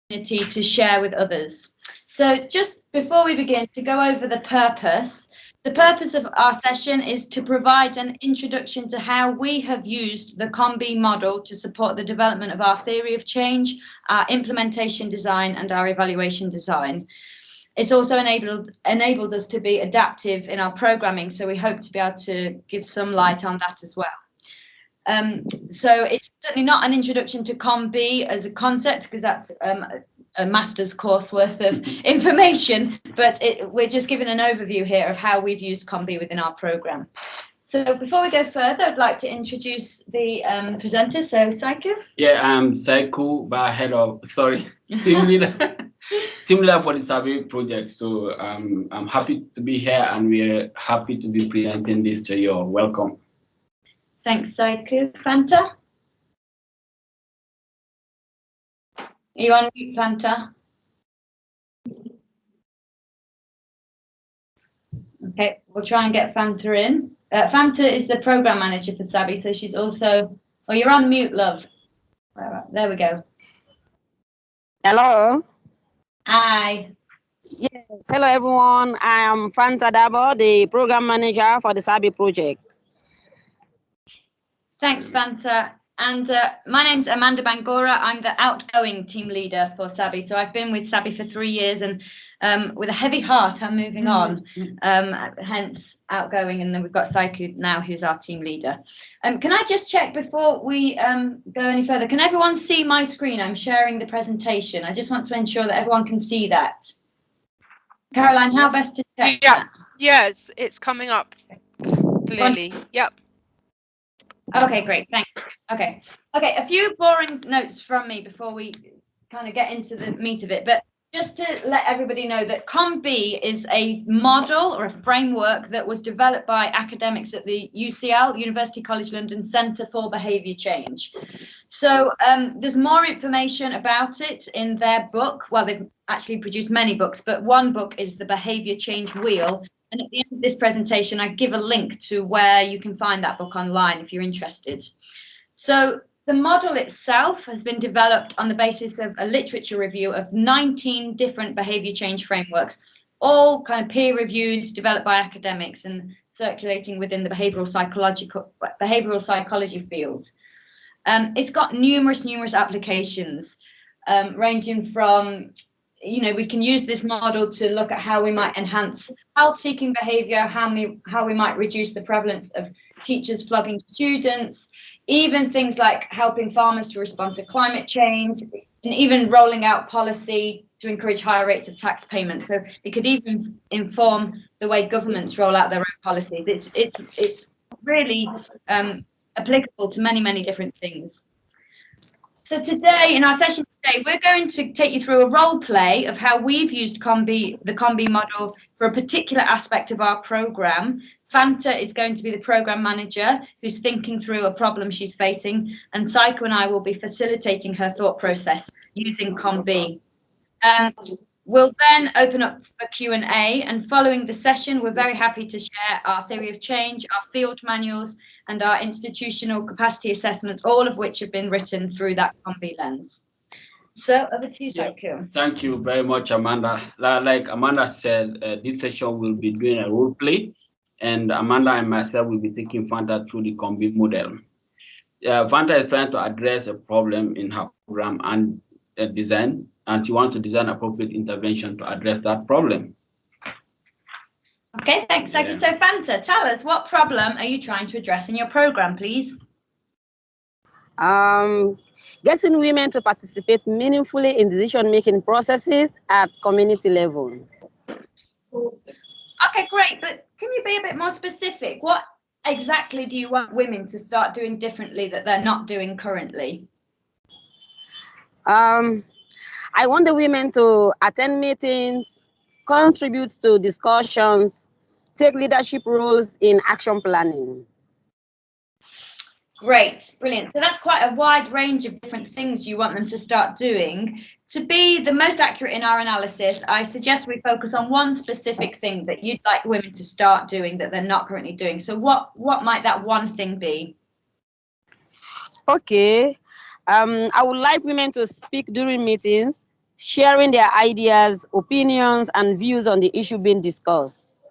to share with others. So just before we begin, to go over the purpose of our session is to provide an introduction to how we have used the CoP model to support the development of our theory of change, our implementation design, and our evaluation design. It's also enabled us to be adaptive in our programming, so we hope to be able to give some light on that as well. So it's certainly not an introduction to CoP as a concept, because that's a master's course worth of information, but we're just giving an overview here of how we've used CoP within our program. So before we go further, I'd like to introduce the presenter. So Saiku? Yeah, I'm Saiku, team leader, team leader for the SABI project. So I'm happy to be here, and we're happy to be presenting this to you. Welcome. Thanks, Saiku. Fanta? Are you on mute, Fanta? Okay, we'll try and get Fanta in. Fanta is the program manager for SABI, so she's also... Oh, you're on mute, love. There we go. Hello. Hi. Yes, hello everyone. I am Fanta Dabo, the program manager for the SABI project. Thanks, Fanta. And my name's Amanda Bangora. I'm the outgoing team leader for SABI. So I've been with SABI for 3 years, and with a heavy heart, I'm moving on, hence outgoing. And then we've got Saiku now, who's our team leader. Can I just check before we go any further? Can everyone see my screen? I'm sharing the presentation. I just want to ensure that everyone can see that. Caroline, how best to check that? Yes, it's coming up clearly. Yep. Okay, great, thanks. Okay, a few boring notes from me before we kind of get into the meat of it, but just to let everybody know that CoP is a model or a framework that was developed by academics at the UCL, University College London Centre for Behaviour Change. So there's more information about it in their book. Well, they've actually produced many books, but one book is the Behaviour Change Wheel. And at the end of this presentation, I give a link to where you can find that book online if you're interested. So the model itself has been developed on the basis of a literature review of 19 different behaviour change frameworks, all kind of peer-reviewed, developed by academics and circulating within the behavioural psychology field. It's got numerous applications, ranging from, you know, we can use this model to look at how we might enhance health-seeking behaviour, how we might reduce the prevalence of teachers flogging students, even things like helping farmers to respond to climate change, and even rolling out policy to encourage higher rates of tax payments. So it could even inform the way governments roll out their own policies. It's really applicable to many different things. So today, in our session today, we're going to take you through a role play of how we've used the CoP model for a particular aspect of our program. Fanta is going to be the program manager who's thinking through a problem she's facing, and Saiku and I will be facilitating her thought process using CoP. We'll then open up for Q&A, and following the session, we're very happy to share our theory of change, our field manuals, and our institutional capacity assessments, all of which have been written through that CoP lens. So over to you, Saiku. Yeah, thank you very much, Amanda. Like Amanda said, this session will be doing a role play, and Amanda and myself will be taking Fanta through the CoP model. Fanta is trying to address a problem in her program and design, and she wants to design appropriate intervention to address that problem. Okay, thanks, Saiku. So Fanta, tell us, what problem are you trying to address in your program, please? Getting women to participate meaningfully in decision-making processes at community level. Okay, great, but can you be a bit more specific? What exactly do you want women to start doing differently that they're not doing currently? I want the women to attend meetings, contribute to discussions, take leadership roles in action planning. Great, brilliant. So that's quite a wide range of different things you want them to start doing. To be the most accurate in our analysis, I suggest we focus on one specific thing that you'd like women to start doing that they're not currently doing. So what might that one thing be? Okay. I would like women to speak during meetings, sharing their ideas, opinions, and views on the issue being discussed.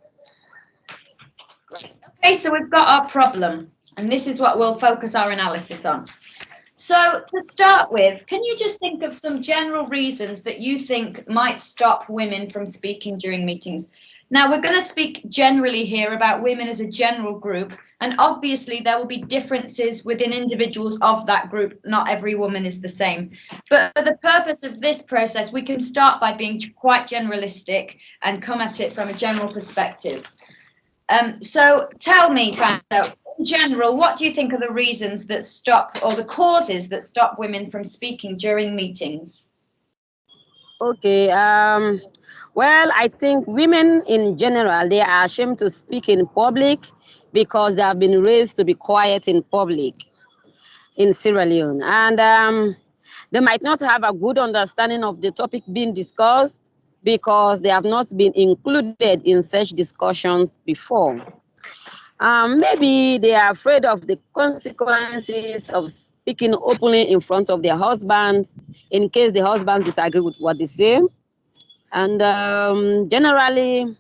Okay, so we've got our problem, and this is what we'll focus our analysis on. So to start with, can you just think of some general reasons that you think might stop women from speaking during meetings? Now, we're going to speak generally here about women as a general group, and obviously there will be differences within individuals of that group. Not every woman is the same. But for the purpose of this process, we can start by being quite generalistic and come at it from a general perspective. So tell me, Fanta, in general, what do you think are the reasons that stop, or the causes that stop women from speaking during meetings? Okay, well, I think women in general, they are ashamed to speak in public because they have been raised to be quiet in public in Sierra Leone. And they might not have a good understanding of the topic being discussed because they have not been included in such discussions before. Maybe they are afraid of the consequences of speaking openly in front of their husbands in case the husbands disagree with what they say. And generally,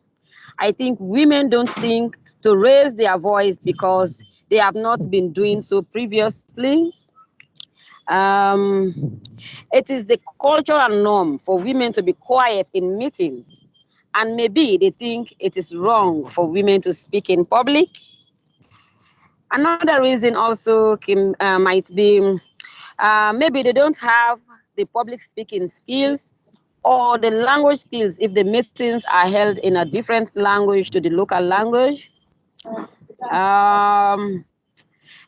I think women don't think to raise their voice because they have not been doing so previously. It is the cultural norm for women to be quiet in meetings, and maybe they think it is wrong for women to speak in public. Another reason also might be maybe they don't have the public speaking skills or the language skills if the meetings are held in a different language to the local language. Um,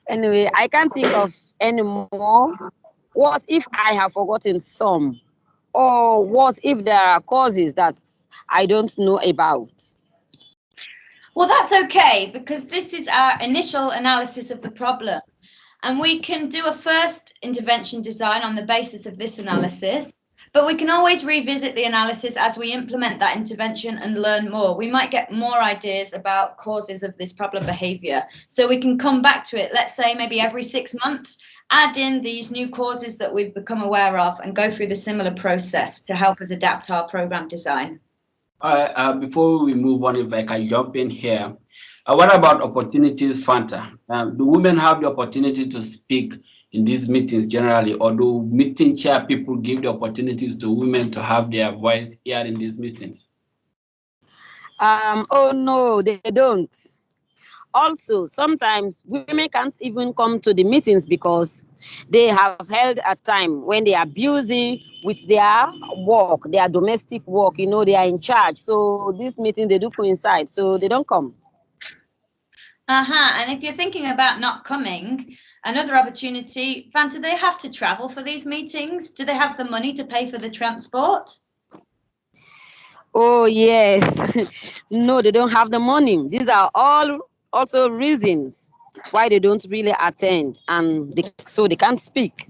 anyway, I can't think of any more. What if I have forgotten some? Or what if there are causes that I don't know about? Well, that's okay, because this is our initial analysis of the problem. And we can do a first intervention design on the basis of this analysis, but we can always revisit the analysis as we implement that intervention and learn more. We might get more ideas about causes of this problem behavior. So we can come back to it, let's say maybe every 6 months, add in these new causes that we've become aware of and go through the similar process to help us adapt our program design. Before we move on, if I can jump in here, what about opportunities, Fanta? Do women have the opportunity to speak in these meetings generally, or do meeting chair people give the opportunities to women to have their voice here in these meetings? Oh no, they don't. Also, sometimes women can't even come to the meetings because they have held a time when they are busy with their work, their domestic work, you know, they are in charge. So these meetings, they do coincide, so they don't come. And if you're thinking about not coming, another opportunity, Fanta, do they have to travel for these meetings? Do they have the money to pay for the transport? Oh, yes. No, they don't have the money. These are all also reasons why they don't really attend, and so they can't speak.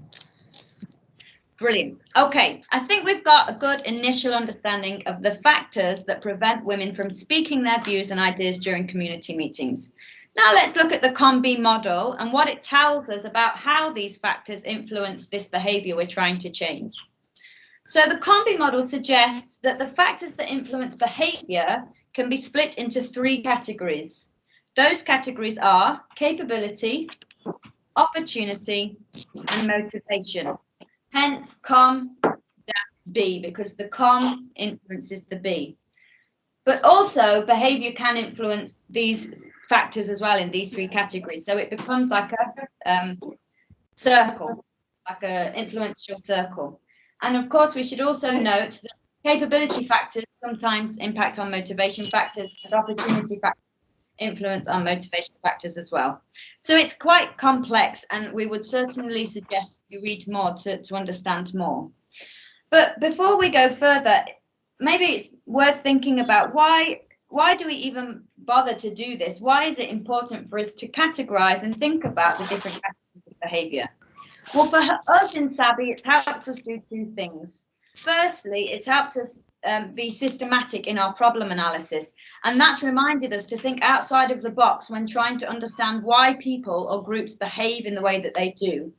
Brilliant. Okay, I think we've got a good initial understanding of the factors that prevent women from speaking their views and ideas during community meetings. Now let's look at the CoP model and what it tells us about how these factors influence this behavior we're trying to change. So the CoP model suggests that the factors that influence behavior can be split into 3 categories. Those categories are capability, opportunity, and motivation. Hence, CoM-B, because the CoM influences the B. But also, behavior can influence these factors as well in these 3 categories. So it becomes like a circle, like an influential circle. And of course, we should also note that capability factors sometimes impact on motivation factors, and opportunity factors influence on motivation factors as well. So it's quite complex, and we would certainly suggest you read more to understand more. But before we go further, maybe it's worth thinking about why do we even bother to do this? Why is it important for us to categorize and think about the different categories of behavior? Well, for us in SABI, it's helped us do 2 things. Firstly, it's helped us be systematic in our problem analysis, and that's reminded us to think outside of the box when trying to understand why people or groups behave in the way that they do.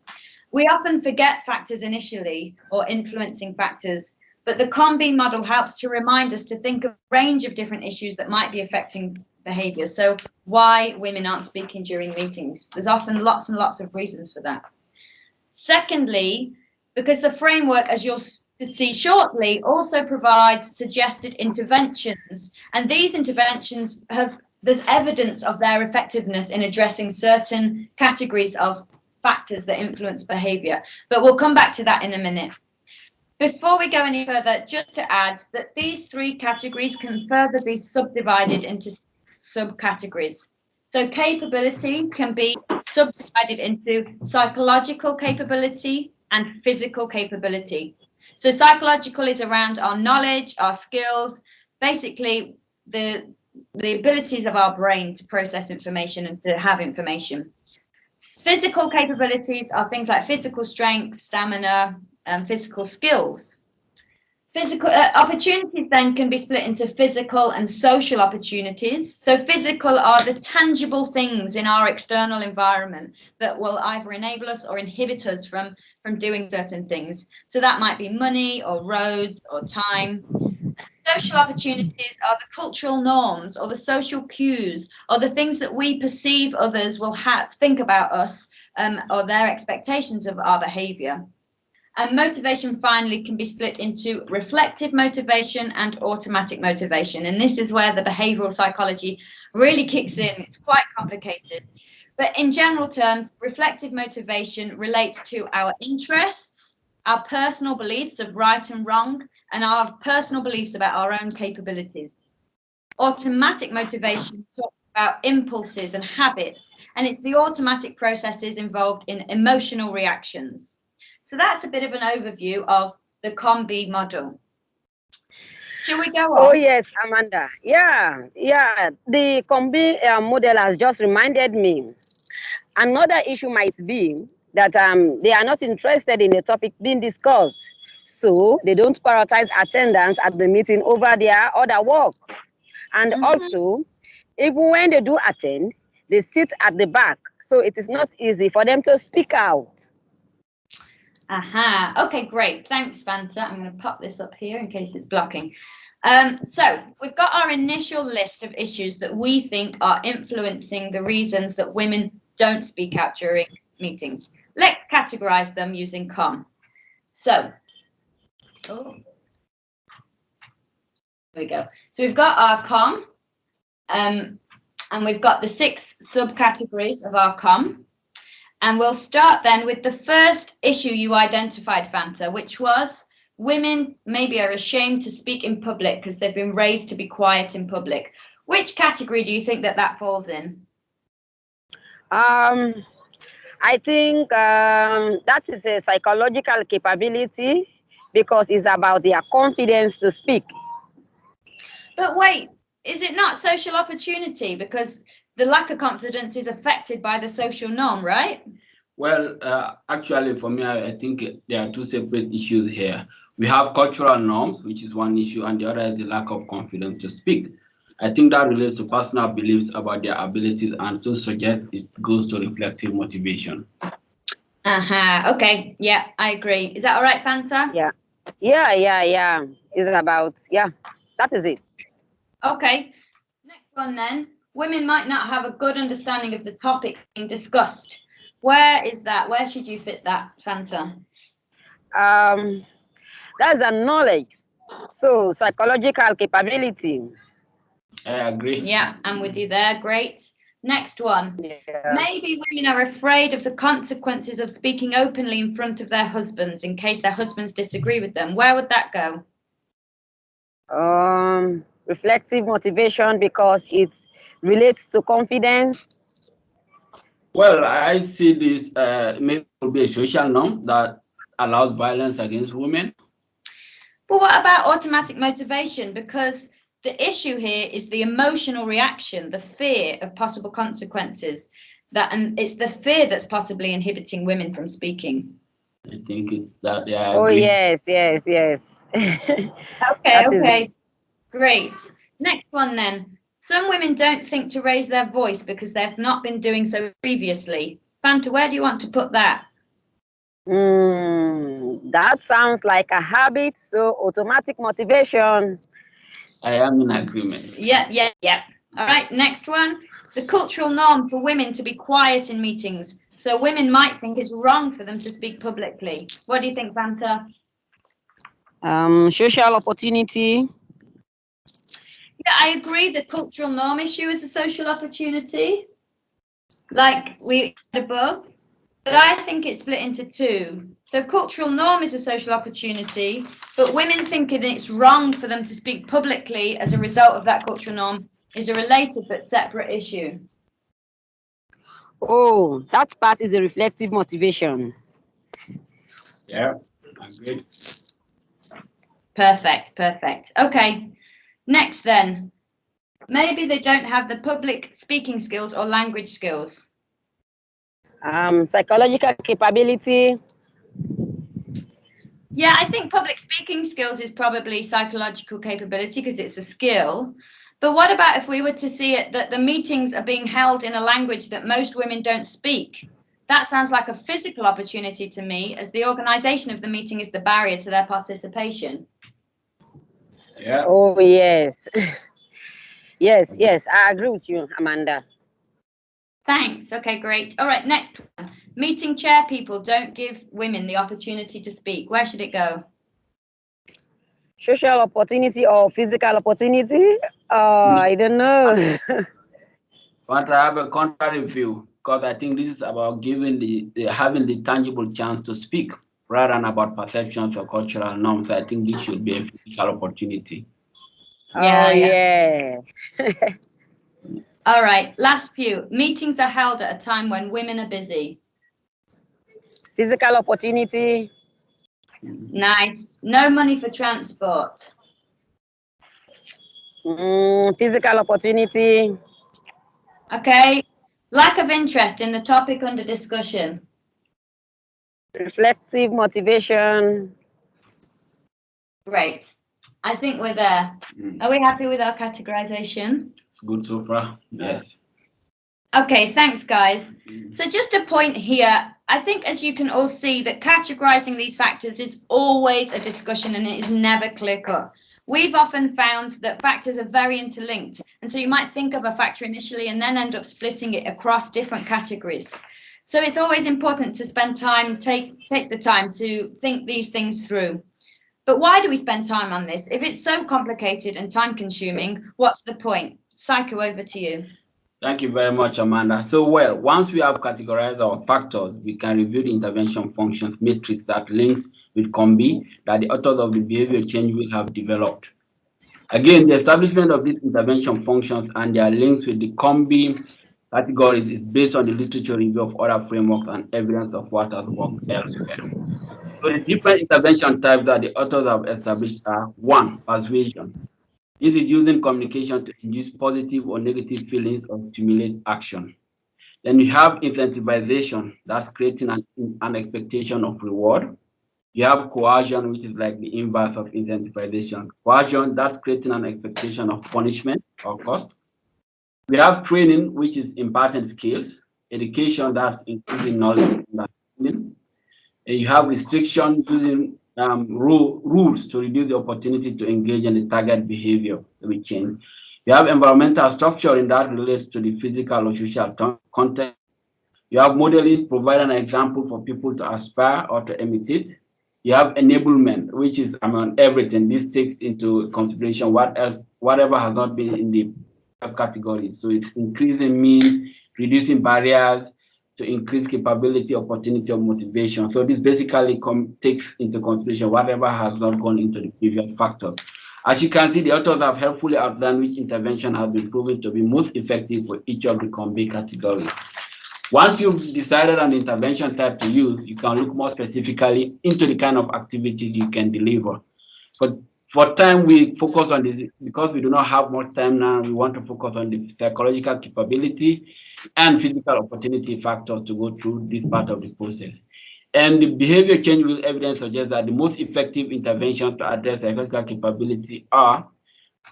We often forget factors initially, or influencing factors, but the CoB model helps to remind us to think of a range of different issues that might be affecting behaviour. So why women aren't speaking during meetings. There's often lots and lots of reasons for that. Secondly, because the framework, as you'll see shortly, also provides suggested interventions, and these interventions there's evidence of their effectiveness in addressing certain categories of factors that influence behaviour. But we'll come back to that in a minute. Before we go any further, just to add that these three categories can further be subdivided into subcategories. So capability can be subdivided into psychological capability and physical capability. So psychological is around our knowledge, our skills, basically the abilities of our brain to process information and to have information. Physical capabilities are things like physical strength, stamina, and physical skills. Physical opportunities then can be split into physical and social opportunities. So physical are the tangible things in our external environment that will either enable us or inhibit us from doing certain things. So that might be money or roads or time. Social opportunities are the cultural norms or the social cues or the things that we perceive others will think about us or their expectations of our behaviour. And motivation finally can be split into reflective motivation and automatic motivation. And this is where the behavioural psychology really kicks in. It's quite complicated. But in general terms, reflective motivation relates to our interests, our personal beliefs of right and wrong, and our personal beliefs about our own capabilities. Automatic motivation talks about impulses and habits, and it's the automatic processes involved in emotional reactions. So that's a bit of an overview of the CoB model. Shall we go on? Oh, yes, Amanda. Yeah. The CoB model has just reminded me. Another issue might be that they are not interested in the topic being discussed. So they don't prioritize attendance at the meeting over their other work. And also, even when they do attend, they sit at the back. So it is not easy for them to speak out. Okay, great. Thanks, Fanta. I'm going to pop this up here in case it's blocking. So we've got our initial list of issues that we think are influencing the reasons that women don't speak out during meetings. Let's categorize them using COM. So, there we go. So we've got our COM, and we've got the 6 subcategories of our COM. And we'll start then with the first issue you identified, Fanta, which was women maybe are ashamed to speak in public because they've been raised to be quiet in public. Which category do you think that falls in? I think that is a psychological capability because it's about their confidence to speak. But wait, is it not social opportunity? Because the lack of confidence is affected by the social norm, right? Well, actually, for me, I think there are 2 separate issues here. We have cultural norms, which is one issue, and the other is the lack of confidence to speak. I think that relates to personal beliefs about their abilities and so suggests it goes to reflective motivation. Okay. Yeah, I agree. Is that all right, Fanta? Yeah. It's about, that is it. Okay. Next one then. Women might not have a good understanding of the topic being discussed. Where is that? Where should you fit that, Fanta? That's a knowledge. So psychological capability. I agree. Yeah, I'm with you there. Great. Next one. Yeah. Maybe women are afraid of the consequences of speaking openly in front of their husbands in case their husbands disagree with them. Where would that go? Reflective motivation because it relates to confidence. Well, I see this maybe will be a social norm that allows violence against women. But what about automatic motivation? Because the issue here is the emotional reaction, the fear of possible consequences, and it's the fear that's possibly inhibiting women from speaking. I think it's that. Yeah. I Oh, agree. yes. Okay. Great. Next one then. Some women don't think to raise their voice because they've not been doing so previously. Fanta, where do you want to put that? That sounds like a habit, so automatic motivation. I am in agreement. Yeah. All right, next one. The cultural norm for women to be quiet in meetings. So women might think it's wrong for them to speak publicly. What do you think, Vanta? Social opportunity. Yeah, I agree. The cultural norm issue is a social opportunity, like we said above. But I think it's split into two. So cultural norm is a social opportunity, but women thinking it's wrong for them to speak publicly as a result of that cultural norm is a related but separate issue. Oh, that part is a reflective motivation. Yeah, agreed. Perfect. Okay, next then. Maybe they don't have the public speaking skills or language skills. Psychological capability. Yeah, I think public speaking skills is probably psychological capability because it's a skill. But what about if we were to see it that the meetings are being held in a language that most women don't speak? That sounds like a physical opportunity to me, as the organization of the meeting is the barrier to their participation. Yeah. Oh, yes. yes, I agree with you, Amanda. Thanks. Okay, great. All right, next one. Meeting chair people don't give women the opportunity to speak. Where should it go? Social opportunity or physical opportunity? I don't know. But I have a contrary view because I think this is about giving having the tangible chance to speak rather than about perceptions or cultural norms. I think this should be a physical opportunity. Yeah. All right, last few. Meetings are held at a time when women are busy. Physical opportunity. Nice. No money for transport. Physical opportunity. Okay. Lack of interest in the topic under discussion. Reflective motivation. Great. I think we're there. Are we happy with our categorization? It's good so far. Yes. Okay, thanks, guys. So just a point here. I think, as you can all see, that categorizing these factors is always a discussion and it is never clear-cut. We've often found that factors are very interlinked, and so you might think of a factor initially and then end up splitting it across different categories. So it's always important to spend time, take the time to think these things through. But why do we spend time on this? If it's so complicated and time-consuming, what's the point? Psycho, over to you. Thank you very much, Amanda. So, well, once we have categorized our factors, we can review the intervention functions matrix that links with COM-B that the authors of the behavior change will have developed. Again, the establishment of these intervention functions and their links with the COM-B categories is based on the literature review of other frameworks and evidence of what has worked elsewhere. So the different intervention types that the authors have established are: one, persuasion. This is using communication to induce positive or negative feelings or stimulate action. Then you have incentivization, that's creating an expectation of reward. You have coercion, which is like the inverse of incentivization. Coercion, that's creating an expectation of punishment or cost. We have training, which is imparting skills. Education, that's increasing knowledge. And you have restriction, using rules to reduce the opportunity to engage in the target behavior that we change. You have environmental structure, and that relates to the physical or social context. You have modeling, providing an example for people to aspire or to imitate. You have enablement, which is everything. This takes into consideration whatever has not been in the category. So it's increasing means, reducing barriers to increase capability, opportunity, or motivation. So this basically takes into consideration whatever has not gone into the previous factors. As you can see, the authors have helpfully outlined which intervention has been proven to be most effective for each of the COM-B categories. Once you've decided on the intervention type to use, you can look more specifically into the kind of activities you can deliver. But for time, we focus on this because we do not have much time now. We want to focus on the psychological capability and physical opportunity factors to go through this part of the process. And the behavior change will evidence suggests that the most effective intervention to address psychological capability are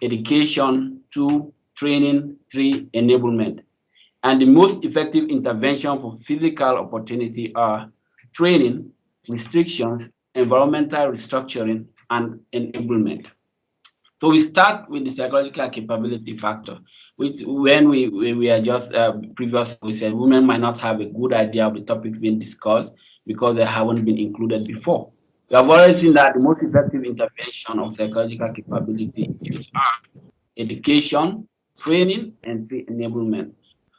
education, 2, training, 3, enablement. And the most effective intervention for physical opportunity are training, restrictions, environmental restructuring, and enablement. So we start with the psychological capability factor, which when we are just previously we said women might not have a good idea of the topics being discussed because they haven't been included before. We have already seen that the most effective intervention of psychological capability issues are education, training, and enablement.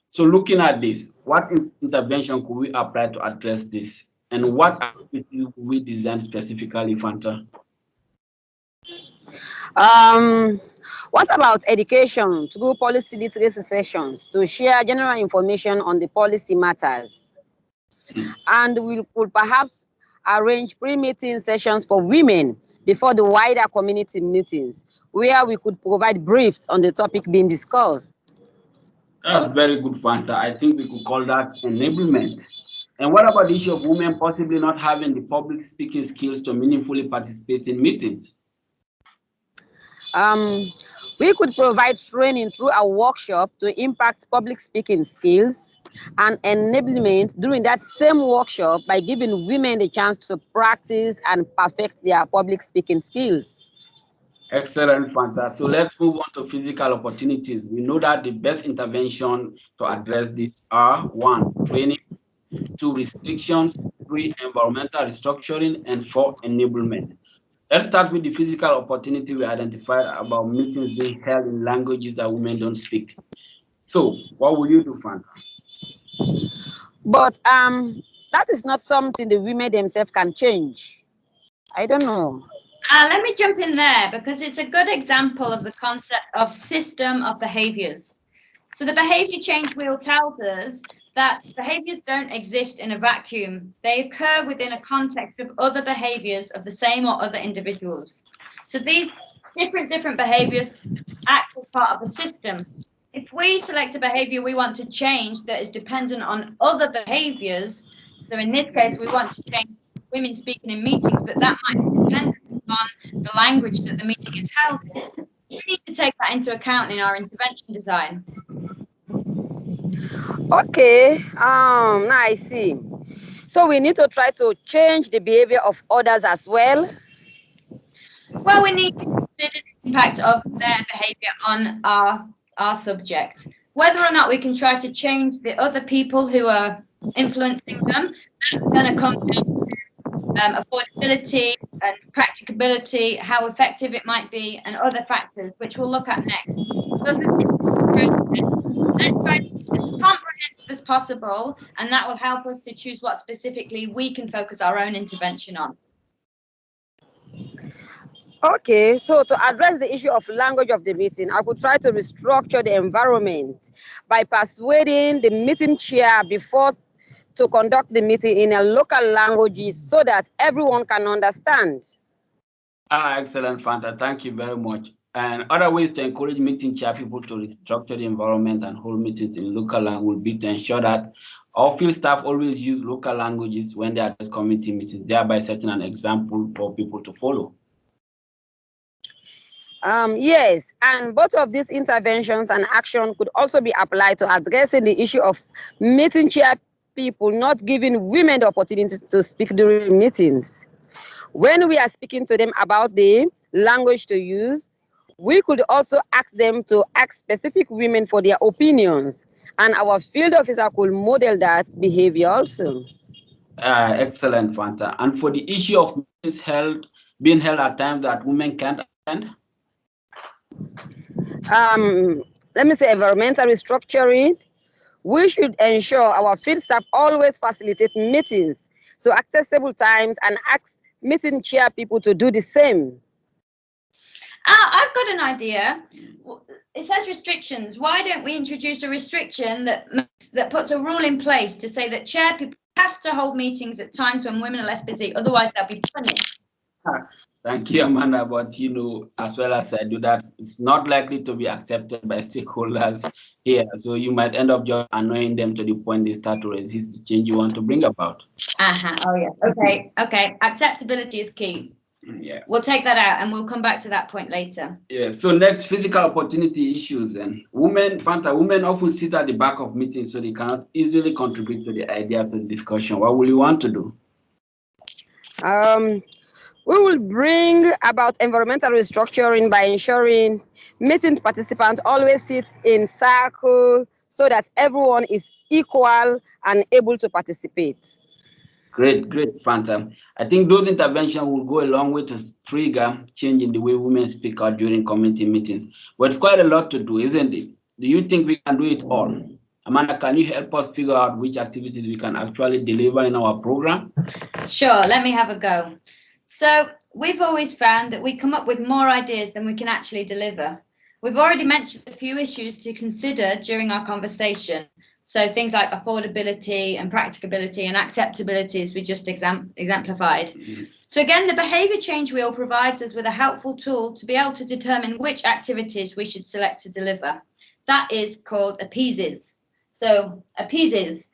So looking at this, what intervention could we apply to address this? And what activities will we design specifically, Fanta? What about education through policy literacy sessions to share general information on the policy matters? And we could perhaps arrange pre-meeting sessions for women before the wider community meetings, where we could provide briefs on the topic being discussed. That's very good, Fanta. I think we could call that enablement. And what about the issue of women possibly not having the public speaking skills to meaningfully participate in meetings? We could provide training through a workshop to impact public speaking skills and enablement during that same workshop by giving women the chance to practice and perfect their public speaking skills. Excellent, Fanta. So let's move on to physical opportunities. We know that the best intervention to address this are 1, training, 2, restrictions, 3, environmental restructuring, and 4, enablement. Let's start with the physical opportunity we identified about meetings being held in languages that women don't speak. So what will you do, Fanta? But that is not something the women themselves can change. I don't know. Let me jump in there because it's a good example of the concept of system of behaviors. So the behavior change wheel tells us that behaviors don't exist in a vacuum. They occur within a context of other behaviors of the same or other individuals. So these different behaviors act as part of a system. If we select a behavior we want to change that is dependent on other behaviors, so in this case, we want to change women speaking in meetings, but that might be dependent on the language that the meeting is held in. We need to take that into account in our intervention design. Okay, now I see. So we need to try to change the behavior of others as well. Well, we need to consider the impact of their behavior on our subject. Whether or not we can try to change the other people who are influencing them, that's going to come down to affordability and practicability, how effective it might be, and other factors, which we'll look at next. So let's try to be as comprehensive as possible, and that will help us to choose what specifically we can focus our own intervention on. Okay, so to address the issue of language of the meeting, I could try to restructure the environment by persuading the meeting chair before to conduct the meeting in a local language so that everyone can understand. Excellent, Fanta. Thank you very much. And other ways to encourage meeting chair people to restructure the environment and hold meetings in local language would be to ensure that all field staff always use local languages when they address community meetings, thereby setting an example for people to follow. Yes, and both of these interventions and action could also be applied to addressing the issue of meeting chair people not giving women the opportunity to speak during meetings. When we are speaking to them about the language to use, we could also ask them to ask specific women for their opinions, and our field officer could model that behavior also. Excellent, Fanta. And for the issue of meetings being held at times that women can't attend? Let me say environmental restructuring. We should ensure our field staff always facilitate meetings to accessible times and ask meeting chair people to do the same. I've got an idea. It says restrictions. Why don't we introduce a restriction that puts a rule in place to say that chair people have to hold meetings at times when women are less busy, otherwise they'll be punished. Thank you, Amanda. But as well as I do that, it's not likely to be accepted by stakeholders here. So you might end up just annoying them to the point they start to resist the change you want to bring about. Oh yeah. Okay. Acceptability is key. Yeah. We'll take that out and we'll come back to that point later. Yeah. So next, physical opportunity issues. Then women often sit at the back of meetings, so they cannot easily contribute to the idea of the discussion. What will you want to do? We will bring about environmental restructuring by ensuring meeting participants always sit in circle so that everyone is equal and able to participate. Great, great, Fanta. I think those interventions will go a long way to trigger change in the way women speak out during community meetings. But it's quite a lot to do, isn't it? Do you think we can do it all? Amanda, can you help us figure out which activities we can actually deliver in our program? Sure, let me have a go. So we've always found that we come up with more ideas than we can actually deliver. We've already mentioned a few issues to consider during our conversation. So things like affordability and practicability and acceptability, as we just exemplified. Mm-hmm. So again, the behaviour change wheel provides us with a helpful tool to be able to determine which activities we should select to deliver. That is called appeases. So appeases.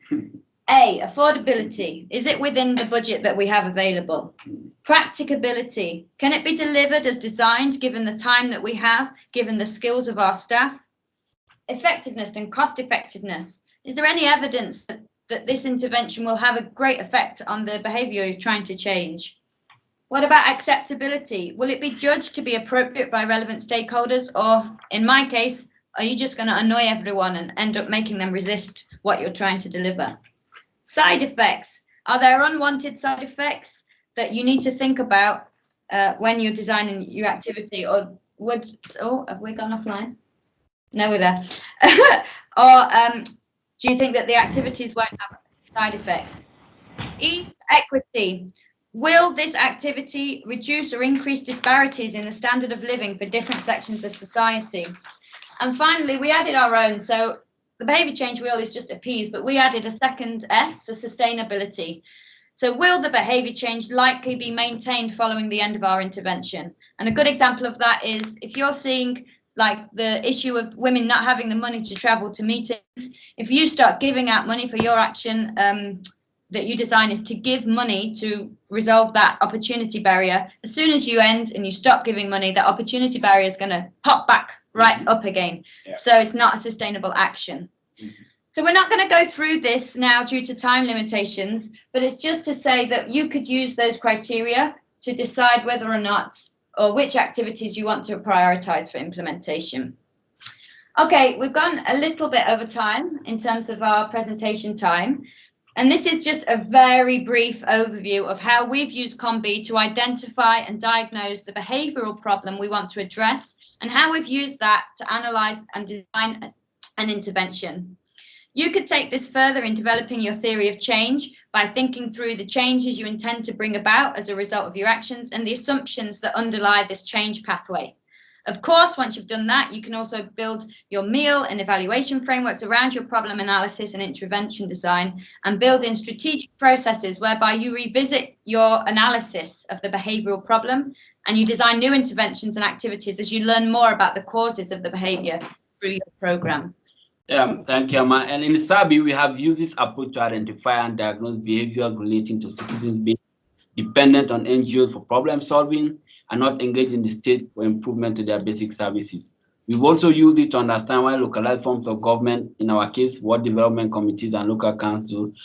A, affordability. Is it within the budget that we have available? Practicability. Can it be delivered as designed, given the time that we have, given the skills of our staff? Effectiveness and cost effectiveness. Is there any evidence that this intervention will have a great effect on the behaviour you're trying to change? What about acceptability? Will it be judged to be appropriate by relevant stakeholders? Or in my case, are you just going to annoy everyone and end up making them resist what you're trying to deliver? Side effects. Are there unwanted side effects that you need to think about when you're designing your activity? Or have we gone offline? No, we're there. Or do you think that the activities won't have side effects? Equity. Will this activity reduce or increase disparities in the standard of living for different sections of society? And finally, we added our own. So the behaviour change wheel is just appease, but we added a second S for sustainability. So will the behaviour change likely be maintained following the end of our intervention? And a good example of that is if you're seeing like the issue of women not having the money to travel to meetings, if you start giving out money for your action that you design is to give money to resolve that opportunity barrier, as soon as you end and you stop giving money, that opportunity barrier is going to pop back right up again. Yeah. So it's not a sustainable action. Mm-hmm. So we're not going to go through this now due to time limitations, but it's just to say that you could use those criteria to decide whether or not or which activities you want to prioritize for implementation. Okay, we've gone a little bit over time in terms of our presentation time. And this is just a very brief overview of how we've used COM-B to identify and diagnose the behavioural problem we want to address and how we've used that to analyse and design an intervention. You could take this further in developing your theory of change by thinking through the changes you intend to bring about as a result of your actions and the assumptions that underlie this change pathway. Of course, once you've done that, you can also build your MEL and evaluation frameworks around your problem analysis and intervention design and build in strategic processes whereby you revisit your analysis of the behavioural problem and you design new interventions and activities as you learn more about the causes of the behaviour through your programme. Yeah, thank you, Emma. And in SABI, we have used this approach to identify and diagnose behavior relating to citizens being dependent on NGOs for problem solving and not engaged in the state for improvement to their basic services. We've also used it to understand why localized forms of government, in our case, ward development committees and local councils,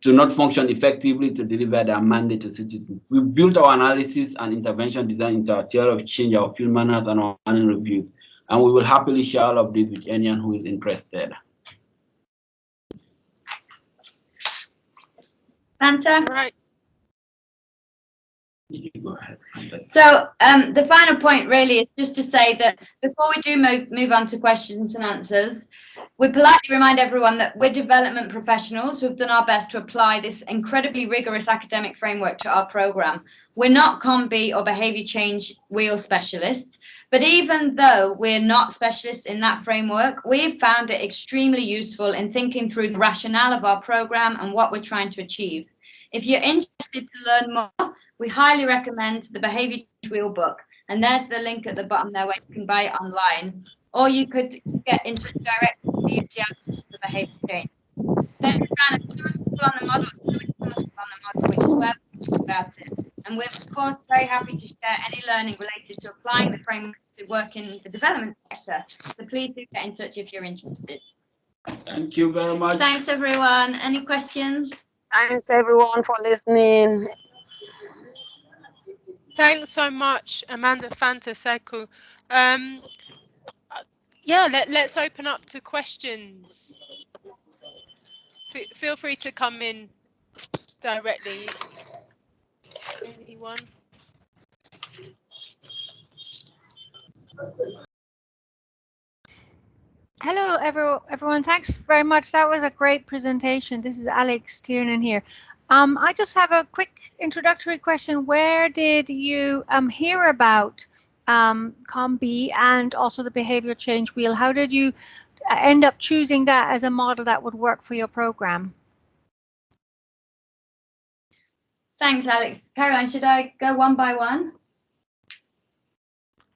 do not function effectively to deliver their mandate to citizens. We've built our analysis and intervention design into our theory of change, our field manners, and our planning reviews. And we will happily share all of this with anyone who is interested. Fanta? Right. Go ahead. So the final point really is just to say that before we do move on to questions and answers, we politely remind everyone that we're development professionals who've done our best to apply this incredibly rigorous academic framework to our programme. We're not COM-B or behaviour change wheel specialists, but even though we're not specialists in that framework, we've found it extremely useful in thinking through the rationale of our programme and what we're trying to achieve. If you're interested to learn more, we highly recommend the Behaviour Change Wheel book, and there's the link at the bottom there where you can buy it online, or you could get in touch directly with the UTI for Behaviour Change. There's around 200 people on the model, which is where we talk about it, and we're of course very happy to share any learning related to applying the framework to work in the development sector. So please do get in touch if you're interested. Thank you very much. Thanks everyone. Any questions? Thanks everyone for listening. Thanks so much, Amanda, Fanta, Seku. Yeah, let's open up to questions. Feel free to come in directly. Anyone? Hello, everyone. Thanks very much. That was a great presentation. This is Alex Tiernan here. I just have a quick introductory question. Where did you hear about CoM-B and also the behavior change wheel? How did you end up choosing that as a model that would work for your program? Thanks, Alex. Caroline, should I go one by one?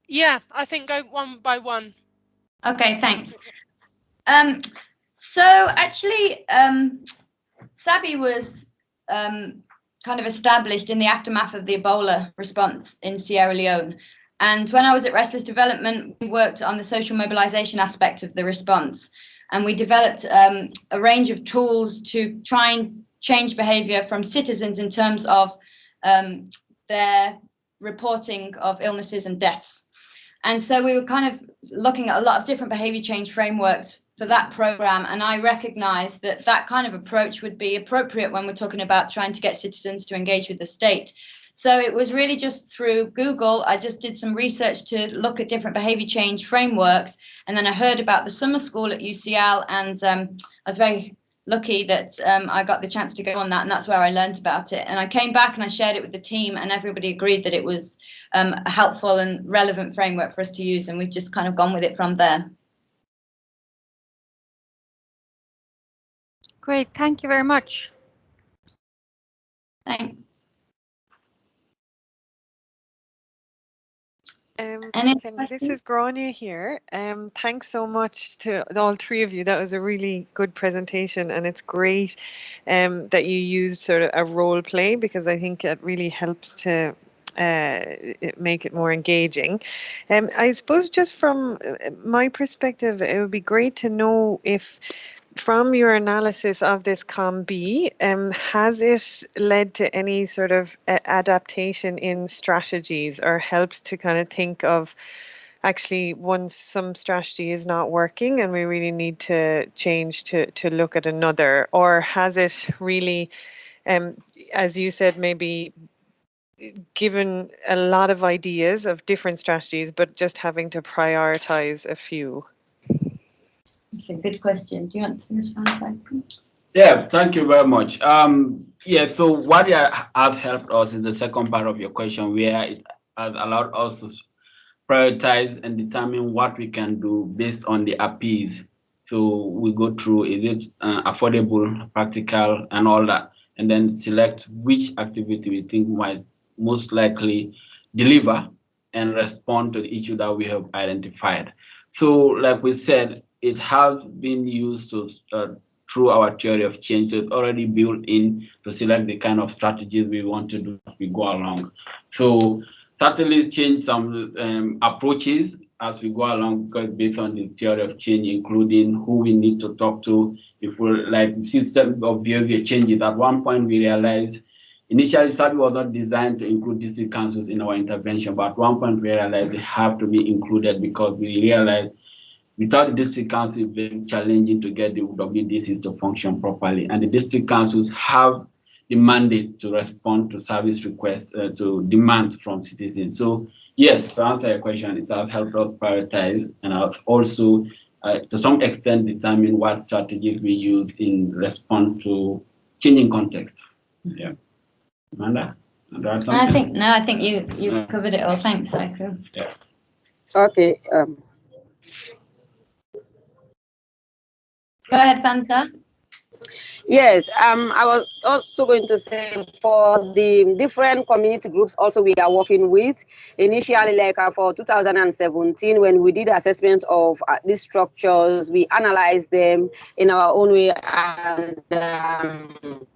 Yeah, I think go one by one. Okay, thanks. So actually, SABI was kind of established in the aftermath of the Ebola response in Sierra Leone. And when I was at Restless Development, we worked on the social mobilization aspect of the response. And we developed a range of tools to try and change behavior from citizens in terms of their reporting of illnesses and deaths. And so we were kind of looking at a lot of different behavior change frameworks for that program. And I recognized that that kind of approach would be appropriate when we're talking about trying to get citizens to engage with the state. So it was really just through Google. I just did some research to look at different behavior change frameworks. And then I heard about the summer school at UCL, and I was very lucky that I got the chance to go on that, and that's where I learned about it. And I came back and I shared it with the team, and everybody agreed that it was a helpful and relevant framework for us to use, and we've just kind of gone with it from there. Great, thank you very much. Thanks. This is Grania here. Thanks so much to all three of you. That was a really good presentation, and it's great that you used sort of a role play, because I think it really helps to make it more engaging. I suppose just from my perspective, it would be great to know if, from your analysis of this CoM-B, has it led to any sort of adaptation in strategies, or helped to kind of think of, actually, once some strategy is not working and we really need to change to look at another? Or has it really, as you said, maybe given a lot of ideas of different strategies, but just having to prioritize a few? That's a good question. Do you want to respond, Simon? Yeah, thank you very much. Yeah, so what has helped us is the second part of your question, where it has allowed us to prioritize and determine what we can do based on the APIs. So we go through, is it affordable, practical, and all that, and then select which activity we think might most likely deliver and respond to the issue that we have identified. So like we said, it has been used to through our theory of change. So it's already built in to select the kind of strategies we want to do as we go along. So certainly change some approaches as we go along, because based on the theory of change, including who we need to talk to. If we're like system of behavior changes, at one point we realized initially SABI was not designed to include district councils in our intervention, but at one point we realized they have to be included, because we realized without the district council, it's very challenging to get the WDCs to function properly. And the district councils have the mandate to respond to service requests, to demands from citizens. So yes, to answer your question, it has helped us prioritize, and has also, to some extent, determine what strategies we use in response to changing context. Yeah. Amanda? I think you covered it all. Thanks, Saiko. Yeah. Okay. Go ahead, Fanta. Yes, I was also going to say, for the different community groups also we are working with, initially, like for 2017, when we did assessment of these structures, we analyzed them in our own way and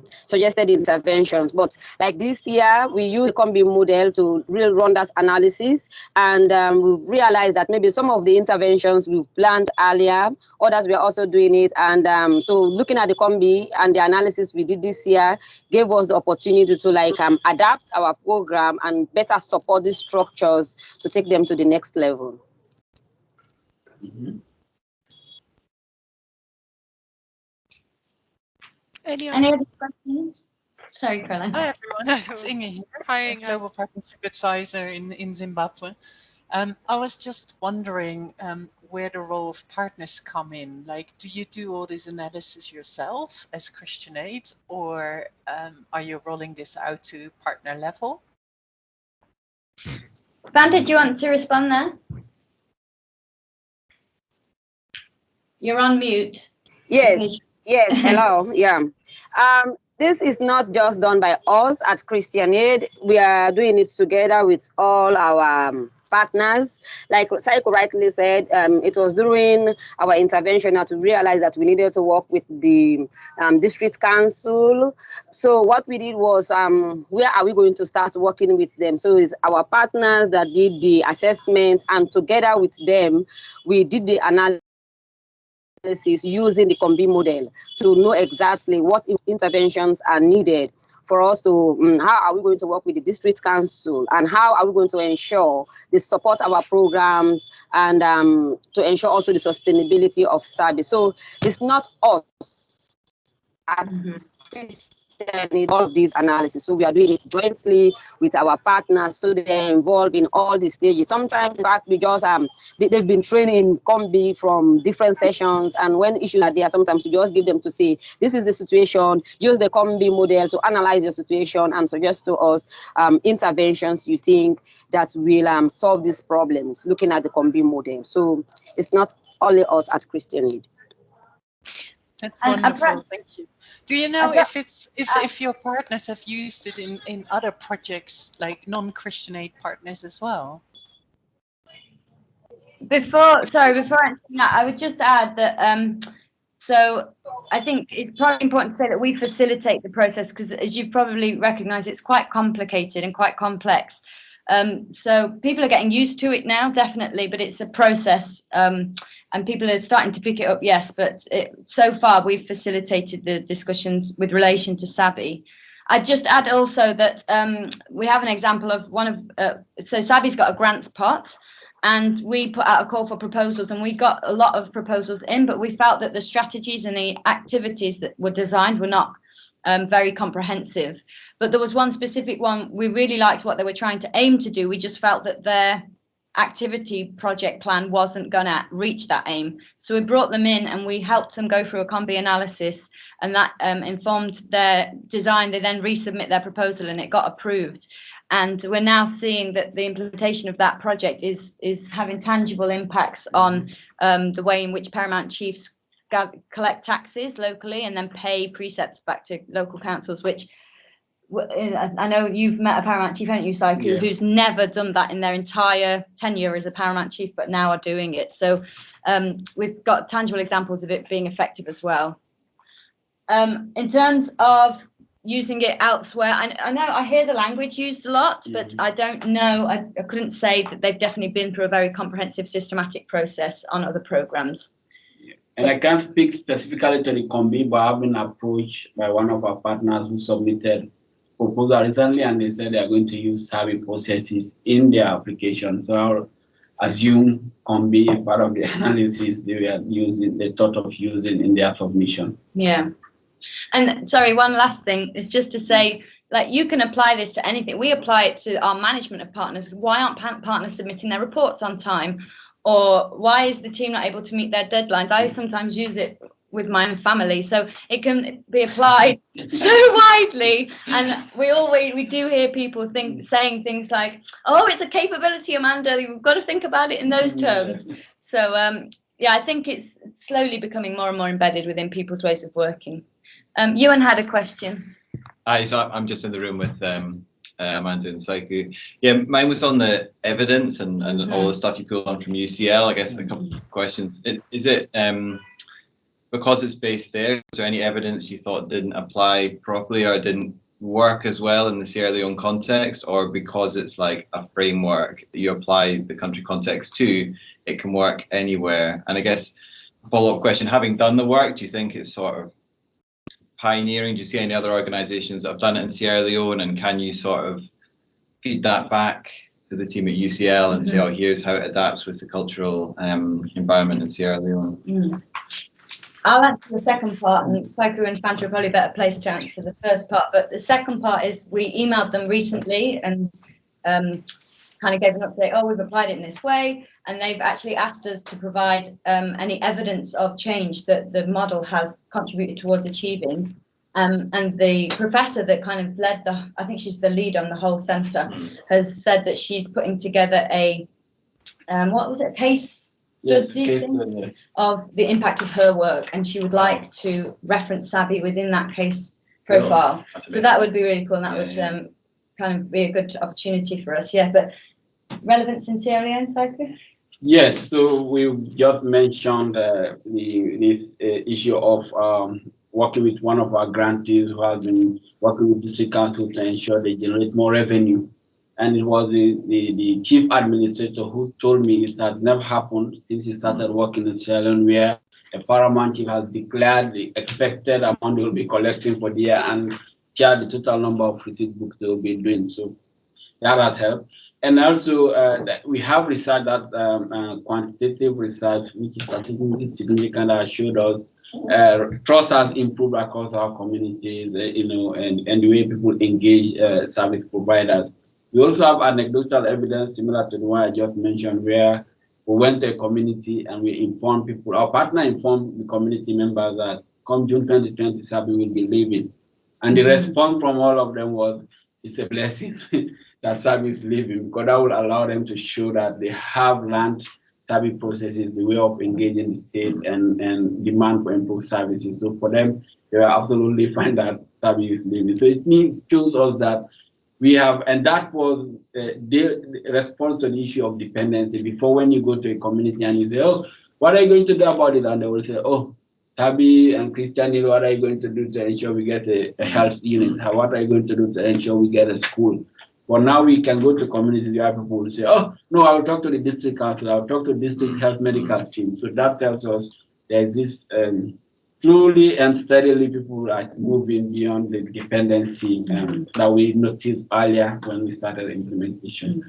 suggested interventions. But like this year, we use the CoM-B model to really run that analysis, and we've realized that maybe some of the interventions we've planned earlier, others we are also doing it, and so looking at the CoM-B and the analysis we did this year gave us the opportunity to adapt our program and better support these structures to take them to the next level. Any other questions? Sorry, Caroline. Hi everyone, it's Inge here, Hi, Inge. Global Partnership Advisor in Zimbabwe. I was just wondering where the role of partners come in. Like, do you do all this analysis yourself as Christian Aid, or are you rolling this out to partner level? Vanda, do you want to respond there? You're on mute. Yes, yes, hello, yeah. This is not just done by us at Christian Aid. We are doing it together with all our partners. Like Saiko rightly said, it was during our intervention that we realized that we needed to work with the district council. So what we did was, where are we going to start working with them? So it's our partners that did the assessment, and together with them, we did the analysis using the CoP model to know exactly what interventions are needed for us to, how are we going to work with the district council, and how are we going to ensure they support our programs, and to ensure also the sustainability of SABI. So it's not us at all of these analysis. So we are doing it jointly with our partners, so they're involved in all the stages. Sometimes, in fact, we just they've been training CoP from different sessions, and when issues are there, sometimes we just give them to say, this is the situation, use the CoP model to analyze your situation and suggest to us interventions you think that will solve these problems, looking at the CoP model. So it's not only us at Christian Aid. That's wonderful, thank you. Do you know if your partners have used it in other projects, like non-Christian Aid partners as well? Before answering that, I would just add that so I think it's probably important to say that we facilitate the process, because as you probably recognize, it's quite complicated and quite complex. So people are getting used to it now, definitely, but it's a process. And people are starting to pick it up, yes, but so far we've facilitated the discussions with relation to SABI. I'd just add also that we have an example of one of, so SABI's got a grants pot, and we put out a call for proposals, and we got a lot of proposals in, but we felt that the strategies and the activities that were designed were not very comprehensive. But there was one specific one, we really liked what they were trying to aim to do. We just felt that their activity project plan wasn't going to reach that aim. So we brought them in and we helped them go through a CoP analysis, and that informed their design. They then resubmit their proposal and it got approved. And we're now seeing that the implementation of that project is having tangible impacts on the way in which paramount chiefs collect taxes locally and then pay precepts back to local councils, which I know you've met a paramount chief, haven't you, Saiku, Yeah. who's never done that in their entire tenure as a paramount chief, but now are doing it. So we've got tangible examples of it being effective as well. In terms of using it elsewhere, I know I hear the language used a lot, but I don't know, I couldn't say that they've definitely been through a very comprehensive, systematic process on other programs. And I can't speak specifically to the CoP, but I've been approached by one of our partners who submitted proposal recently, and they said they are going to use SABI processes in their application. So I'll assume CoP is part of the analysis they thought of using in their submission. Yeah. And sorry, one last thing is just to say, like, you can apply this to anything. We apply it to our management of partners. Why aren't partners submitting their reports on time? Or why is the team not able to meet their deadlines? I sometimes use it with my own family, so it can be applied so widely. And we do hear people saying things like, "Oh, it's a capability, Amanda. You've got to think about it in those terms." So yeah, I think it's slowly becoming more and more embedded within people's ways of working. Ewan had a question. Hi, so I'm just in the room with Amanda and Saiku. Yeah, mine was on the evidence and all the stuff you pulled on from UCL. I guess a couple of questions. Is it because it's based there, is there any evidence you thought didn't apply properly or didn't work as well in the Sierra Leone context, or because it's like a framework that you apply the country context to, it can work anywhere? And I guess follow-up question, having done the work, do you think it's sort of pioneering? Do you see any other organisations that have done it in Sierra Leone, and can you sort of feed that back to the team at UCL and say, oh, here's how it adapts with the cultural environment in Sierra Leone? I'll answer the second part, and Saiku and Fanta are probably better placed to answer the first part. But the second part is we emailed them recently and kind of gave an update. Oh, we've applied it in this way, and they've actually asked us to provide any evidence of change that the model has contributed towards achieving. And the professor that kind of led I think she's the lead on the whole centre, has said that she's putting together a what was it, a case study of the impact of her work, and she would like to reference SABI within that case profile. So that would be really cool, and that would kind of be a good opportunity for us. Yeah, but relevance in Sierra Leone, Saiku? Yes, so we just mentioned this issue of working with one of our grantees who has been working with district council to ensure they generate more revenue. And it was the chief administrator who told me it has never happened since he started working in Sierra Leone, where a paramount chief has declared the expected amount they will be collecting for the year and share the total number of receipt books they will be doing. So that has helped. And also, we have research that quantitative research, which is particularly significant, that showed us trust has improved across our communities, and the way people engage service providers. We also have anecdotal evidence similar to the one I just mentioned, where we went to a community and we informed people. Our partner informed the community members that come June 2020, SABI will be leaving. And the response from all of them was, it's a blessing that SABI is leaving, because that will allow them to show that they have learned SABI processes, the way of engaging the state and demand for improved services. So for them, they are absolutely fine that SABI is leaving. So it shows us that we have, and that was the response to the issue of dependency. Before, when you go to a community and you say, oh, what are you going to do about it? And they will say, oh, SABI and Christian, what are you going to do to ensure we get a health unit? What are you going to do to ensure we get a school? But now we can go to communities where people will say, oh, no, I will talk to the district council, I will talk to the district health medical team. So that tells us there exists slowly and steadily people are moving beyond the dependency that we noticed earlier when we started implementation.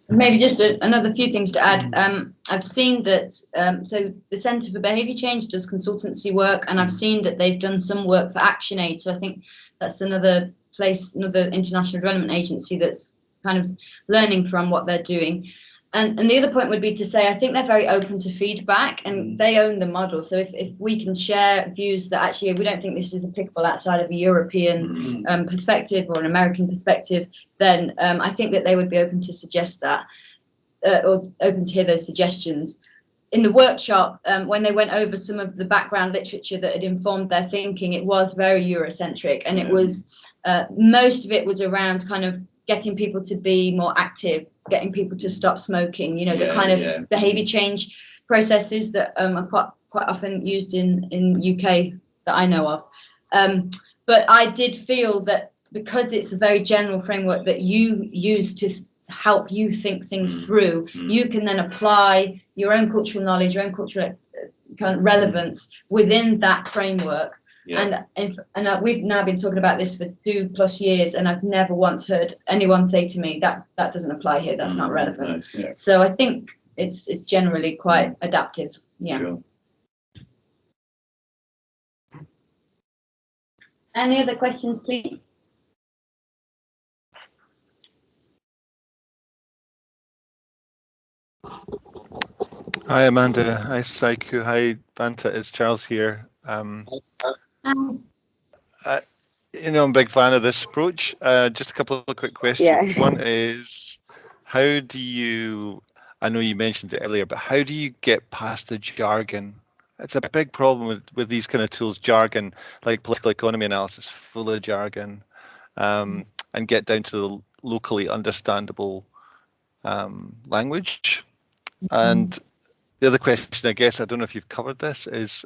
Maybe just another few things to add. I've seen that, so the Centre for Behaviour Change does consultancy work, and I've seen that they've done some work for ActionAid. So I think that's another place, another international development agency that's kind of learning from what they're doing. And the other point would be to say, I think they're very open to feedback, and they own the model. So if we can share views that actually we don't think this is applicable outside of a European perspective or an American perspective, then I think that they would be open to suggest that, or open to hear those suggestions. In the workshop, when they went over some of the background literature that had informed their thinking, it was very Eurocentric, and it was most of it was around kind of getting people to be more active, getting people to stop smoking, the kind of behaviour change processes that are quite often used in UK that I know of. But I did feel that because it's a very general framework that you use to help you think things through, you can then apply your own cultural knowledge, your own cultural kind of relevance within that framework. And we've now been talking about this for 2+ years, and I've never once heard anyone say to me that doesn't apply here, that's not relevant. So I think it's generally quite adaptive. Sure. Any other questions, please? Hi Amanda, hi Saiku, hi Vanta, it's Charles here. I'm a big fan of this approach. Just a couple of quick questions. Yeah. One is, how do you, I know you mentioned it earlier, but how do you get past the jargon? It's a big problem with these kind of tools, jargon, like political economy analysis, full of jargon, and get down to the locally understandable language. And the other question, I guess, I don't know if you've covered this, is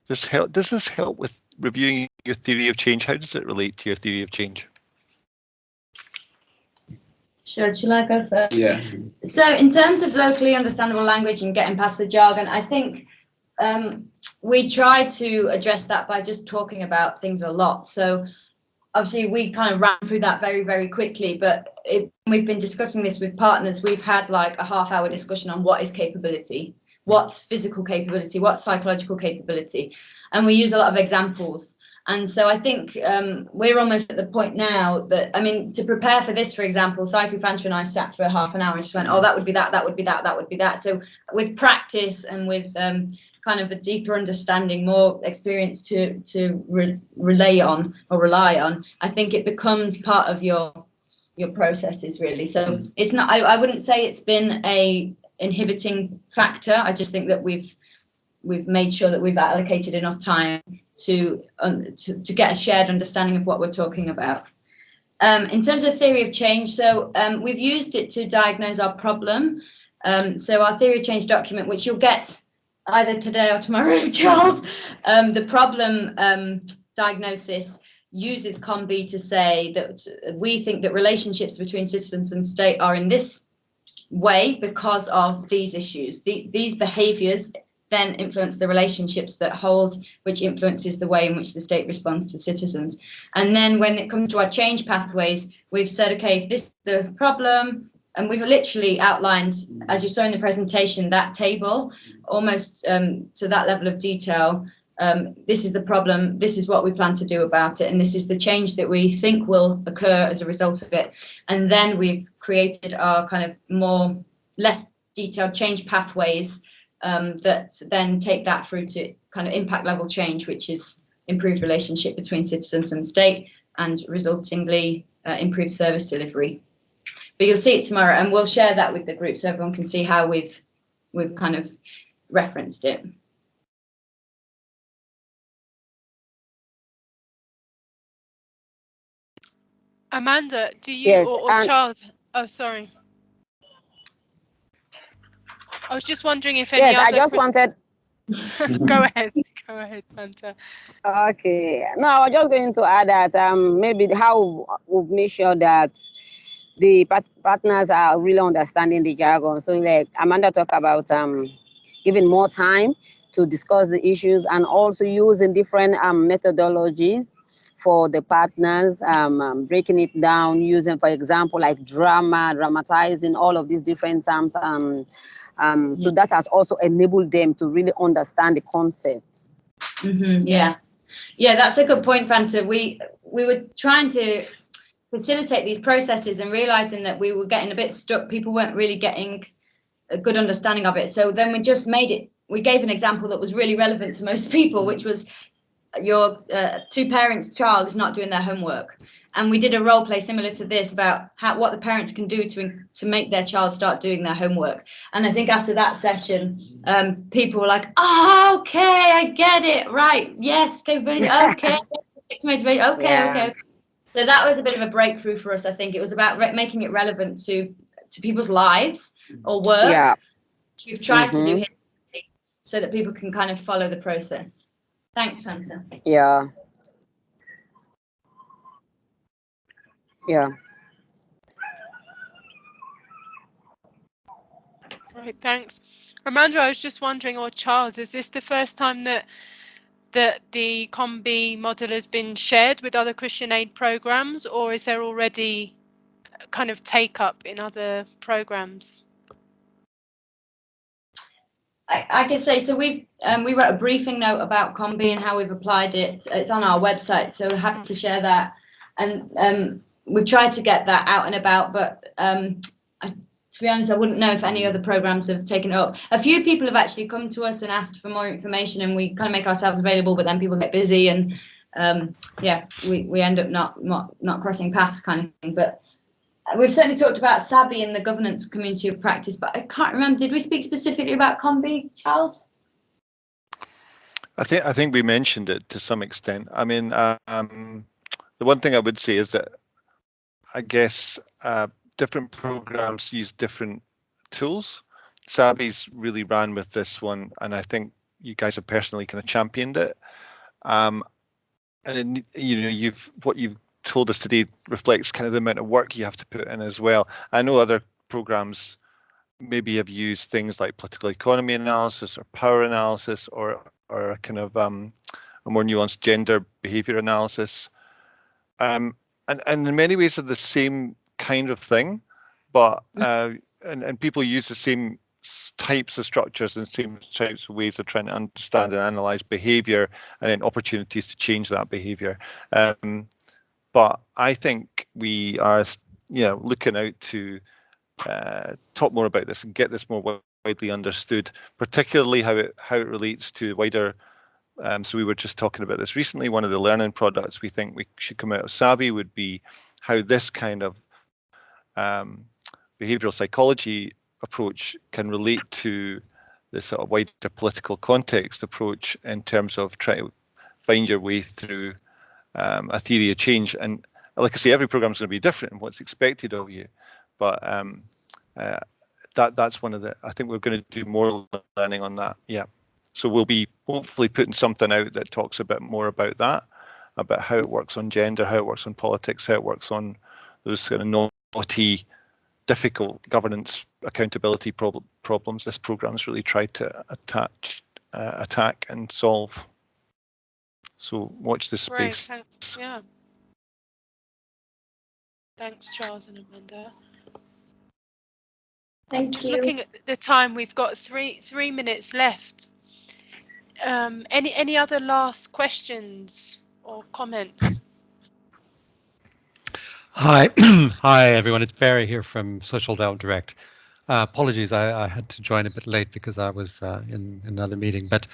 does this help with reviewing your theory of change? How does it relate to your theory of change? Sure, shall I go first? Yeah. So in terms of locally understandable language and getting past the jargon, I think we try to address that by just talking about things a lot. So obviously we kind of ran through that very, very quickly, but we've been discussing this with partners. We've had like a half-hour discussion on what is capability, what's physical capability, what's psychological capability, and we use a lot of examples. And so I think we're almost at the point now that, I mean, to prepare for this, for example, Psycho Fanta and I sat for half an hour and just went, oh, that would be that, that would be that, that would be that. So with practice and with kind of a deeper understanding, more experience to rely on, I think it becomes part of your processes, really. So it's not, I wouldn't say it's been a inhibiting factor. I just think that we've made sure that we've allocated enough time to get a shared understanding of what we're talking about. In terms of theory of change, so we've used it to diagnose our problem. So our theory of change document, which you'll get either today or tomorrow, Charles, the problem diagnosis uses COM-B to say that we think that relationships between citizens and state are in this way because of these issues. These behaviours then influence the relationships that hold, which influences the way in which the state responds to citizens. And then when it comes to our change pathways, we've said, okay, if this is the problem, and we've literally outlined, as you saw in the presentation, that table, almost to that level of detail. This is the problem, this is what we plan to do about it, and this is the change that we think will occur as a result of it. And then we've created our kind of less detailed change pathways that then take that through to kind of impact level change, which is improved relationship between citizens and state, and resultingly improved service delivery. But you'll see it tomorrow, and we'll share that with the group so everyone can see how we've kind of referenced it. Amanda, do you, Yes, or Charles? Oh, sorry. I was just wondering if any yes, other. I just wanted. Go ahead, Fanta. Okay, no, I was just going to add that maybe how we've made sure that the partners are really understanding the jargon. So like Amanda talked about giving more time to discuss the issues, and also using different methodologies for the partners, breaking it down, using, for example, like dramatizing all of these different terms. So that has also enabled them to really understand the concept. Yeah, that's a good point, Fanta. We were trying to facilitate these processes and realizing that we were getting a bit stuck. People weren't really getting a good understanding of it. So then we just we gave an example that was really relevant to most people, which was your two parents' child is not doing their homework. And we did a role play similar to this about what the parents can do to make their child start doing their homework. And I think after that session, people were like, oh, okay, I get it. Right. Yes. Capability. Okay. Okay. So that was a bit of a breakthrough for us. I think it was about making it relevant to people's lives or work. Yeah. We've tried to do here so that people can kind of follow the process. Thanks, Fanta. Yeah. Right, thanks. Amanda, I was just wondering, or Charles, is this the first time that the COM-B model has been shared with other Christian aid programs, or is there already kind of take up in other programs? I can say, so we wrote a briefing note about COM-B and how we've applied it. It's on our website, so happy to share that. And we've tried to get that out and about, but to be honest, I wouldn't know if any other programs have taken it up. A few people have actually come to us and asked for more information, and we kind of make ourselves available, but then people get busy, and we end up not crossing paths kind of thing. But we've certainly talked about SABI and the governance community of practice, but I can't remember, did we speak specifically about COM-B, Charles? I think we mentioned it to some extent. I mean, the one thing I would say is that I guess different programs use different tools. SABI's really ran with this one, and I think you guys have personally kind of championed it. And what you've told us today reflects kind of the amount of work you have to put in as well. I know other programs maybe have used things like political economy analysis or power analysis or a kind of a more nuanced gender behavior analysis. And in many ways are the same kind of thing, but and people use the same types of structures and same types of ways of trying to understand and analyze behavior and then opportunities to change that behavior. But I think we are, looking out to talk more about this and get this more widely understood, particularly how it relates to wider. So we were just talking about this recently. One of the learning products we think we should come out of SABI would be how this kind of behavioral psychology approach can relate to the sort of wider political context approach in terms of trying to find your way through a theory of change. And like I say, every program is going to be different in what's expected of you, but that's one of the, I think we're going to do more learning on that. Yeah. So we'll be hopefully putting something out that talks a bit more about that, about how it works on gender, how it works on politics, how it works on those kind of naughty, difficult governance accountability problems this program's really tried to attack and solve. So watch this space. Great, thanks. Yeah. Thanks, Charles and Amanda. Thank you. Looking at the time, we've got three minutes left. Any other last questions or comments? Hi, hi everyone. It's Barry here from Social Doubt Direct. Apologies, I had to join a bit late because I was in another meeting, but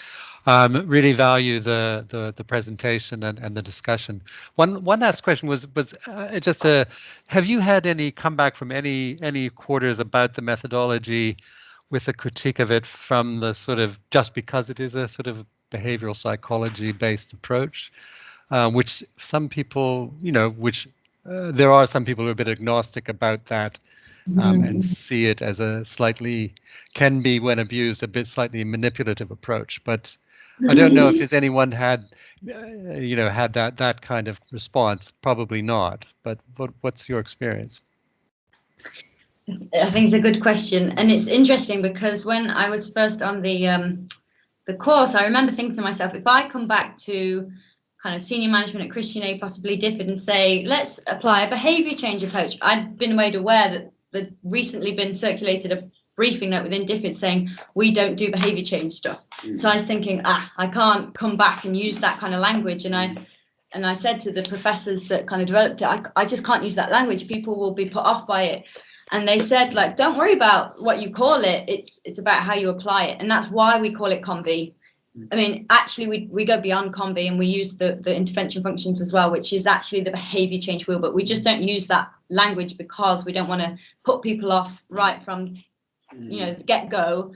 really value the presentation and the discussion. One last question was just have you had any comeback from any quarters about the methodology with a critique of it from the sort of, just because it is a sort of behavioral psychology based approach, which some people, there are some people who are a bit agnostic about that and see it as a slightly, can be when abused, a bit slightly manipulative approach. But I don't know if anyone had, had that kind of response. Probably not. But what's your experience? I think it's a good question, and it's interesting because when I was first on the course, I remember thinking to myself, if I come back to kind of senior management at Christian Aid, possibly DFID, and say, let's apply a behaviour change approach. I'd been made aware that there'd recently been circulated a briefing note within DFID saying we don't do behaviour change stuff. So I was thinking, I can't come back and use that kind of language. And I said to the professors that kind of developed it, I just can't use that language. People will be put off by it. And they said, like, don't worry about what you call it. It's about how you apply it. And that's why we call it COMB. I mean, actually, we go beyond COMB and we use the intervention functions as well, which is actually the behaviour change wheel. But we just don't use that language because we don't want to put people off right from, the get-go,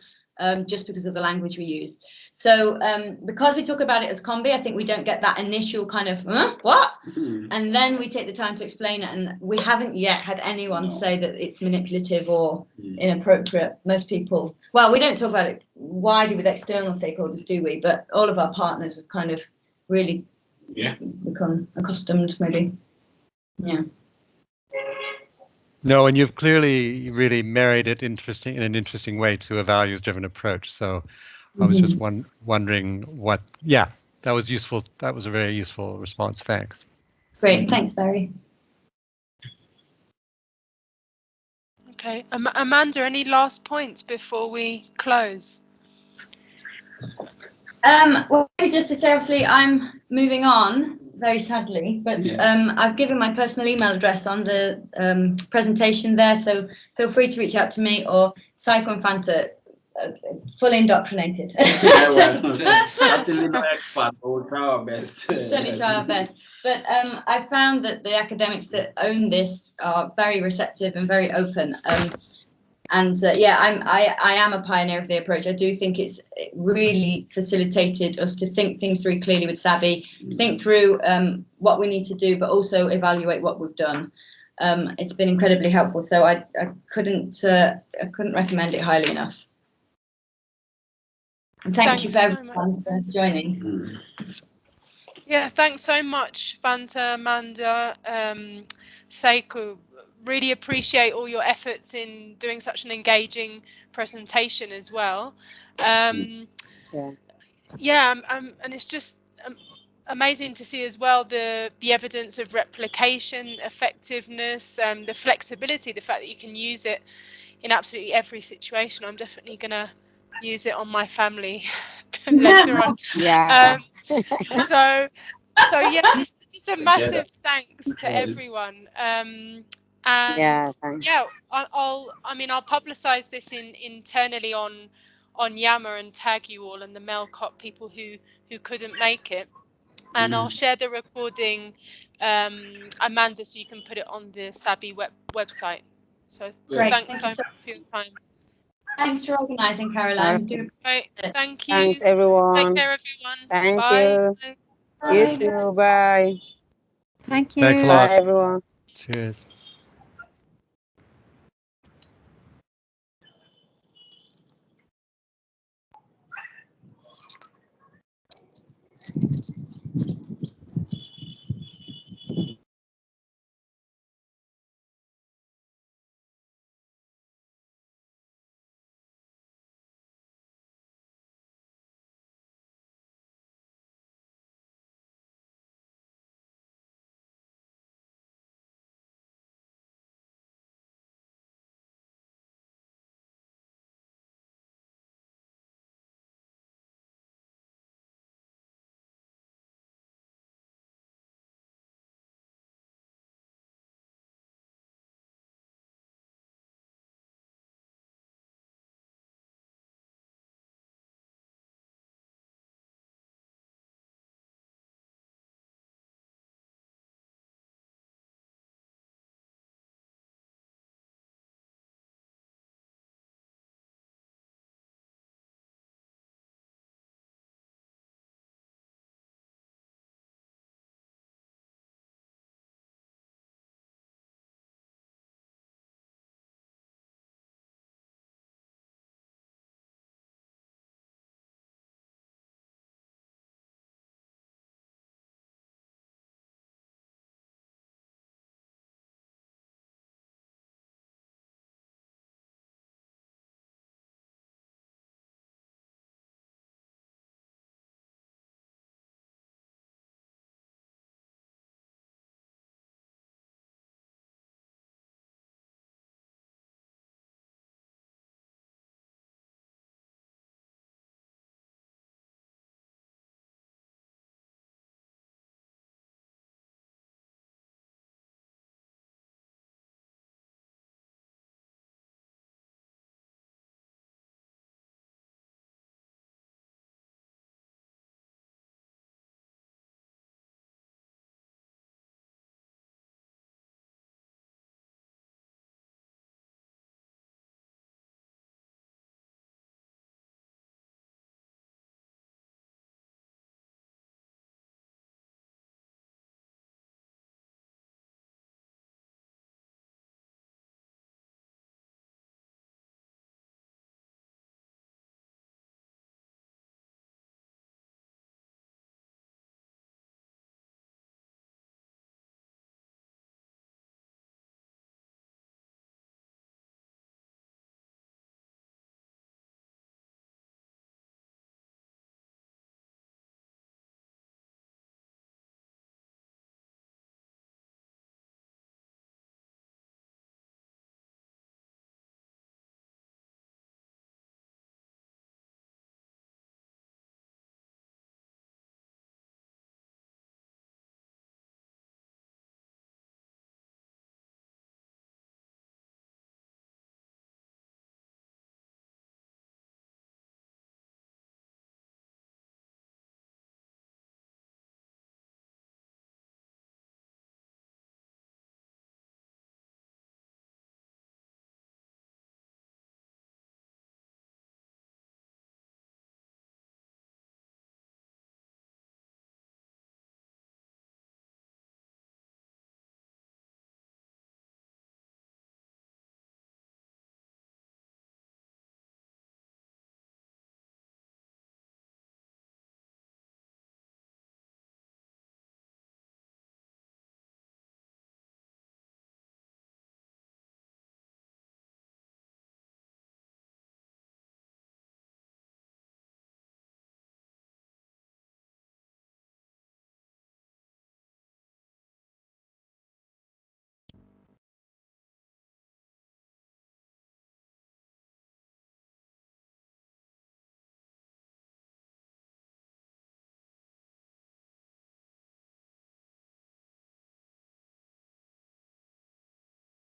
just because of the language we use. So because we talk about it as COMB, I think we don't get that initial kind of, what? And then we take the time to explain it. And we haven't yet had anyone say that it's manipulative or inappropriate. Most people, well, we don't talk about it widely with external stakeholders, do we? But all of our partners have kind of really become accustomed, maybe. Yeah. No, and you've clearly really married it in an interesting way to a values-driven approach. So I was just wondering what, that was useful. That was a very useful response. Thanks. Great. Thanks, Barry. Okay. Amanda, any last points before we close? Well, just to say, obviously, I'm moving on, very sadly, but I've given my personal email address on the presentation there, so feel free to reach out to me or Psycho and Fanta, fully indoctrinated. Absolutely no expert, but we'll try our best. Certainly try our best. But I found that the academics that own this are very receptive and very open. I am a pioneer of the approach. I do think it's really facilitated us to think things through clearly with SABI, think through what we need to do, but also evaluate what we've done. It's been incredibly helpful. So I couldn't recommend it highly enough. And thank you for everyone for joining. Yeah, thanks so much, Fanta, Amanda, Seiko. really appreciate all your efforts in doing such an engaging presentation as well. Yeah, and it's just amazing to see as well the evidence of replication, effectiveness, the flexibility, the fact that you can use it in absolutely every situation. I'm definitely gonna use it on my family later on. Yeah. So yeah, just a massive thanks to everyone. And yeah, I'll publicize this internally on Yammer and tag you all and the MEL CoP people who couldn't make it, and I'll share the recording, Amanda, so you can put it on the SABI website. So thanks so much for your time. Thanks for organising, Caroline. Great. Thank you. Thanks, everyone. Take care, everyone. Thank Bye. you. Bye. You too. Bye. Thank you. Thanks a lot. Bye, everyone. Cheers.